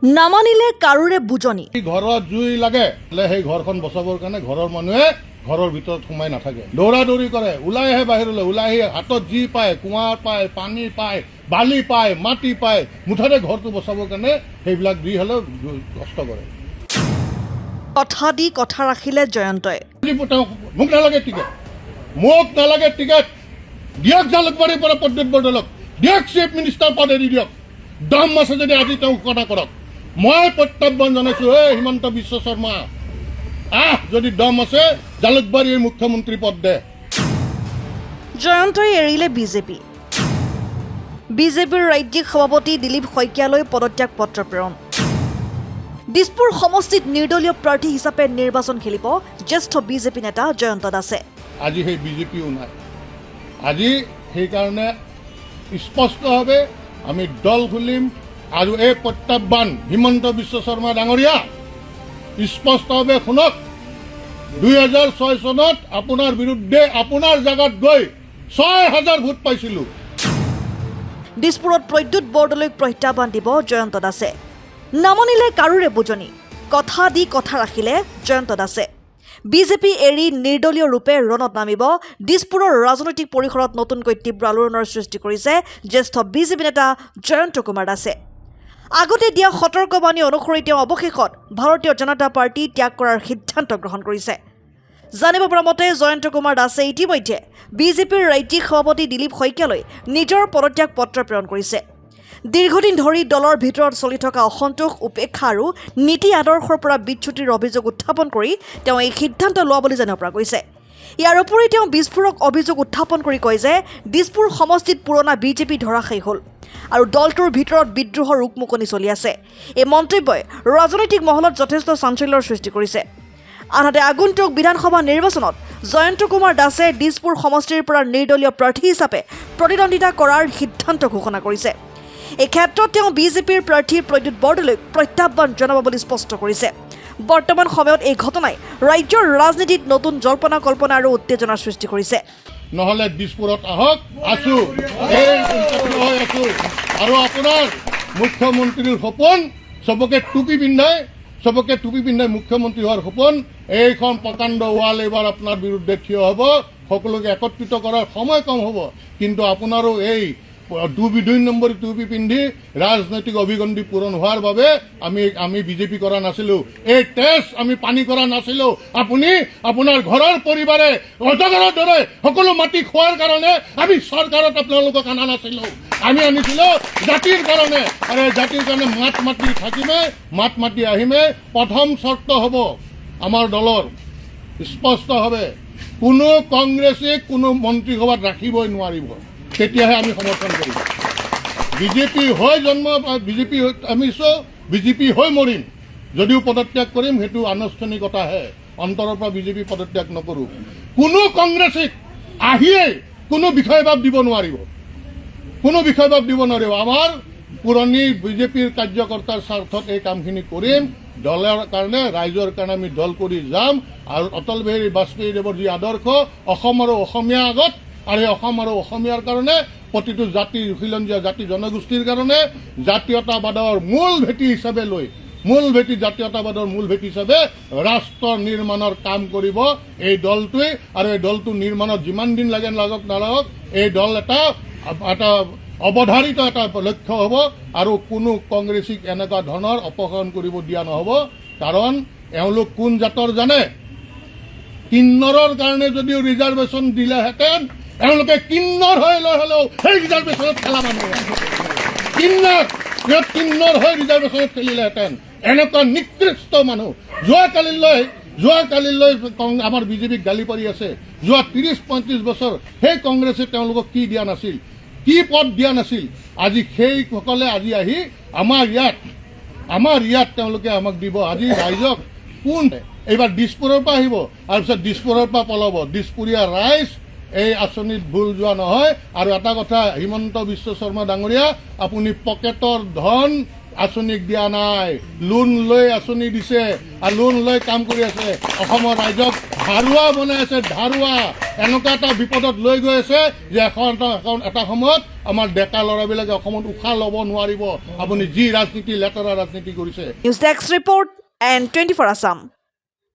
নামানিলে কাৰোৰে বুজনি ঘৰত জুই লাগে সেই ঘৰখন বচাবৰ কাৰণে ঘৰৰ মানুহে ঘৰৰ ভিতৰত সোমাই নাথাকে, দৌৰা দৌৰি কৰে, ওলাই আহে বাহিৰলৈ, ওলাই আহি হাতত যি পায়, কুঁৱাৰ পায়, পানী পায়, বালি পায়, মাটি পায়, মুঠতে ঘৰটো বচাবৰ কাৰণে সেইবিলাক দি হ'লেও কষ্ট কৰে। কথা দি কথা ৰাখিলে জয়ন্তই। মোক নালাগে টিকেট, মোক নালাগে টিকেট, দিয়ক জালুকবাৰীৰ পৰা প্ৰদ্যুৎ বৰদলৈক, দিয়ক চিফ মিনিষ্টাৰ পদ এৰি দিয়ক, দম আছে যদি আজি তেওঁ ঘোষণা কৰক। মই প্ৰত্যাহ্বান জনাইছো, হিমন্ত বিশ্ব শৰ্মা যদি দম আছে জালুকবাৰীৰ মুখ্যমন্ত্ৰী পদ দে। জয়ন্তই এৰিলে বিজেপি। বিজেপিৰ ৰাজ্যিক সভাপতি দিলীপ শইকীয়ালৈ পদত্যাগ পত্ৰ প্ৰেৰণ। দিছপুৰ সমষ্টিত নিৰ্দলীয় প্ৰাৰ্থী হিচাপে নিৰ্বাচন খেলিব জ্যেষ্ঠ বিজেপি নেতা জয়ন্ত দাসে। আজি সেই বিজেপিও নাই, আজি সেইকাৰণে স্পষ্টভাৱে আমি দল খুলিম আৰু এই প্ৰত্যাহ্বান হিমন্ত বিশ্ব শৰ্মা ডাঙৰীয়া স্পষ্টভাৱে শুনক, 2006 চনত আপোনাৰ বিৰুদ্ধে আপোনাৰ জাগাত গৈ 6000 ভোট পাইছিলোঁ। দিছপুৰত প্ৰদ্যুৎ বৰদলৈক প্ৰত্যাহ্বান দিব জয়ন্ত দাসে। নামানিলে কাৰোৰে বুজনি, কথা দি কথা ৰাখিলে জয়ন্ত দাসে। বিজেপি এৰি নিৰ্দলীয় ৰূপে ৰণত নামিব। দিছপুৰৰ ৰাজনৈতিক পৰিসৰত নতুনকৈ তীব্ৰ আলোড়নৰ সৃষ্টি কৰিছে জ্যেষ্ঠ বিজেপি নেতা জয়ন্ত কুমাৰ দাসে। আগতে দিয়া সতৰ্কবাণী অনুসৰি তেওঁ অৱশেষত ভাৰতীয় জনতা পাৰ্টি ত্যাগ কৰাৰ সিদ্ধান্ত গ্ৰহণ কৰিছে। জানিব পৰা মতে জয়ন্ত কুমাৰ দাসে ইতিমধ্যে বিজেপিৰ ৰাজ্যিক সভাপতি দিলীপ শইকীয়ালৈ নিজৰ পদত্যাগ পত্ৰ প্ৰেৰণ কৰিছে। দীৰ্ঘদিন ধৰি দলৰ ভিতৰত চলি থকা অসন্তোষ, উপেক্ষা আৰু নীতি আদৰ্শৰ পৰা বিচ্যুতিৰ অভিযোগ উত্থাপন কৰি তেওঁ এই সিদ্ধান্ত লোৱা বুলি জানিব পৰা গৈছে। ইয়াৰ উপৰি তেওঁ বিস্ফোৰক অভিযোগ উত্থাপন কৰি কয় যে দিছপুৰ সমষ্টিত পুৰণা বিজেপি ধৰাশায়ী হ'ল আৰু দলটোৰ ভিতৰত বিদ্ৰোহৰ উকমুকনি চলি আছে। এই মন্তব্যই ৰাজনৈতিক মহলত যথেষ্ট চাঞ্চল্যৰ সৃষ্টি কৰিছে। আনহাতে আগন্তুক বিধানসভা নিৰ্বাচনত জয়ন্ত কুমাৰ দাসে দিছপুৰ সমষ্টিৰ পৰা নিৰ্দলীয় প্ৰাৰ্থী হিচাপে প্ৰতিদ্বন্দ্বিতা কৰাৰ সিদ্ধান্ত ঘোষণা কৰিছে। এই ক্ষেত্ৰত তেওঁ বিজেপিৰ প্ৰাৰ্থী প্ৰদ্যুৎ বৰদলৈক প্ৰত্যাহ্বান জনাব বুলি স্পষ্ট কৰিছে। বৰ্তমান সময়ত এই ঘটনাই ৰাজ্যৰ ৰাজনীতিত নতুন জল্পনা কল্পনা আৰু উত্তেজনাৰ সৃষ্টি কৰিছে। নহ'লে দিছপুৰত আহক, আছো আৰু আপোনাৰ মুখ্যমন্ত্ৰীৰ সপোন চবকে টুপি পিন্ধাই মুখ্যমন্ত্ৰী হোৱাৰ সপোন, এইখন প্ৰকাণ্ড ৱাল এইবাৰ আপোনাৰ বিৰুদ্ধে থিয় হ'ব। সকলোকে একত্ৰিত কৰাৰ সময় কম হ'ব, কিন্তু আপোনাৰো এই 2 নম্বৰী টুপি পিন্ধি ৰাজনৈতিক অভিগণ্ডি পূৰণ হোৱাৰ বাবে আমি বিজেপি কৰা নাছিলোঁ, এই তেজ আমি পানী কৰা নাছিলোঁ। আপুনি আপোনাৰ ঘৰৰ পৰিবাৰে অজগৰৰ দৰে সকলো মাটি খোৱাৰ কাৰণে আমি চৰকাৰত আপোনালোকক অনা নাছিলোঁ, আমি আনিছিলোঁ জাতিৰ কাৰণে। আৰু জাতিৰ কাৰণে মাত মাতি আহিমে। প্ৰথম চৰ্ত হ'ব আমাৰ দলৰ স্পষ্টভাৱে, কোনো কংগ্ৰেছে কোনো মন্ত্ৰীসভাত ৰাখিবই নোৱাৰিব, তেতিয়াহে আমি সমৰ্থন কৰিম। বিজেপি হৈ মৰিম, যদিও পদত্যাগ কৰিম সেইটো আনুষ্ঠানিকতাহে, অন্তৰৰ পৰা বিজেপি পদত্যাগ নকৰোঁ। কোনো কংগ্ৰেছক আহিয়ে কোনো বিষয়ভাৱ দিব নোৱাৰিব। আমাৰ পুৰণি বিজেপিৰ কাৰ্যকৰ্তাৰ স্বাৰ্থত এই কামখিনি কৰিম। দলৰ কাৰণে, ৰাইজৰ কাৰণে আমি দল কৰি যাম। আৰু অটল বিহাৰী বাজপেয়ীদেৱৰ যি আদৰ্শ, অসম আৰু অসমীয়া আগত, আৰু অসম আৰু অসমীয়াৰ কাৰণে, প্ৰতিটো জাতি খিলঞ্জীয়া জাতি জনগোষ্ঠীৰ কাৰণে জাতীয়তাবাদৰ মূল ভেটি হিচাপে লৈ, জাতীয়তাবাদৰ মূল ভেটি হিচাপে ৰাষ্ট্ৰ নিৰ্মাণৰ কাম কৰিব এই দলটোৱে। আৰু এই দলটো নিৰ্মাণত যিমান দিন লাগক নালাগক, এই দল এটা অৱধাৰিত এটা লক্ষ্য হ'ব। আৰু কোনো কংগ্ৰেছীক এনেকুৱা ধৰণৰ অপসাৰণ কৰিব দিয়া নহ'ব, কাৰণ এওঁলোক কোন জাতৰ জানে? কিন্নৰৰ কাৰণে যদিও ৰিজাৰ্ভেশ্যন দিলেহেঁতেন, এওঁলোকে কিন্নৰ হৈ লৈ হ'লেও সেই ৰিজাৰ্ভেশ্যনত খেলা মানুহ, কিন্নৰ হৈ ৰিজাৰ্ভেশ্যনত খেলিলেহেঁতেন। এনেকুৱা নিকৃষ্ট মানুহ যোৱাকালিলৈ আমাৰ বিজেপিক গালি পাৰি আছে। যোৱা 30-35 বছৰ সেই কংগ্ৰেছে তেওঁলোকক কি দিয়া নাছিল, কি পদ দিয়া নাছিল। আজি সেইসকলে আজি আহি আমাৰ ইয়াত তেওঁলোকে আমাক দিব। আজি ৰাইজক কোন এইবাৰ দিছপুৰৰ পৰা আহিব, তাৰপিছত দিছপুৰৰ পৰা পলাব। দিছপুৰীয়া ৰাইজ এই আঁচনিত ভুল যোৱা নহয়। আৰু এটা কথা, হিমন্ত বিশ্ব শৰ্মা ডাঙৰীয়া, আপুনি পকেটৰ ধন আঁচনিক দিয়া নাই, লোন লৈ আঁচনি দিছে আৰু লোন লৈ কাম কৰি আছে। অসমৰ ৰাইজক ধাৰুৱা বনাই আছে, ধাৰুৱা এনেকুৱা এটা বিপদত লৈ গৈ আছে যে এটা সময়ত আমাৰ ডেকা ল'ৰাবিলাকে অসমত উশাহ ল'ব নোৱাৰিব। আপুনি যি ৰাজনীতি লেতেৰা ৰাজনীতি কৰিছে। News desk report N24 Assam।